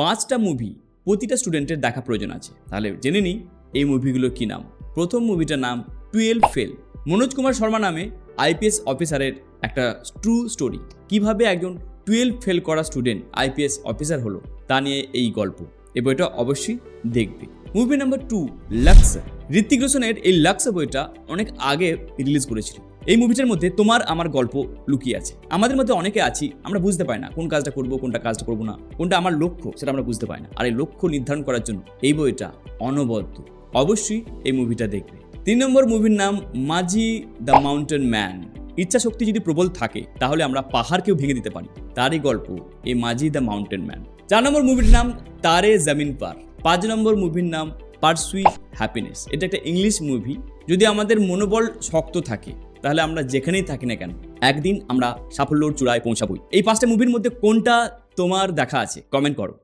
5টা মুভি প্রতিটা স্টুডেন্টের দেখা প্রয়োজন আছে। তাহলে জেনে নিই এই মুভিগুলোর কী নাম। প্রথম মুভিটার নাম 12 ফেল। মনোজ কুমার শর্মা নামে আইপিএস অফিসারের একটা ট্রু স্টোরি। কিভাবে একজন 12 ফেল করা স্টুডেন্ট আইপিএস অফিসার হলো তা নিয়ে এই গল্প। এই বইটা অবশ্যই দেখবে। Movie number 2 Lakshya. ঋত্বিক রোশনের এই লাক্স বইটা অনেক আগে রিলিজ করেছিল। এই মুভিটার মধ্যে তোমার আমার গল্প লুকিয়ে আছে। আমাদের মধ্যে অনেকে আছি, আমরা বুঝতে পারি না কোন কাজটা করবো, কোনটা কাজটা করবো না, কোনটা আমার লক্ষ্য সেটা আমরা বুঝতে পারি না। আর এই লক্ষ্য নির্ধারণ করার জন্য এই বইটা অনবদ্য। অবশ্যই এই মুভিটা দেখবে। 3 নম্বর মুভির নাম মাঝি দ্য মাউন্টেন ম্যান। ইচ্ছা শক্তি যদি প্রবল থাকে তাহলে আমরা পাহাড়কেও ভেঙে দিতে পারি, তারই গল্প এই মাঝি দ্য মাউন্টেন ম্যান। 4 নম্বর মুভির নাম তারে জমিন পার। 5 নম্বর মুভির নাম পারসুইট হ্যাপিনেস। এটা একটা ইংলিশ মুভি। যদি আমাদের মনোবল শক্ত থাকে তাহলে আমরা যেখানেই থাকি না কেন একদিন আমরা সাফল্যর চূড়ায় পৌঁছাবই। এই 5টা মুভির মধ্যে কোনটা তোমার দেখা আছে কমেন্ট করো।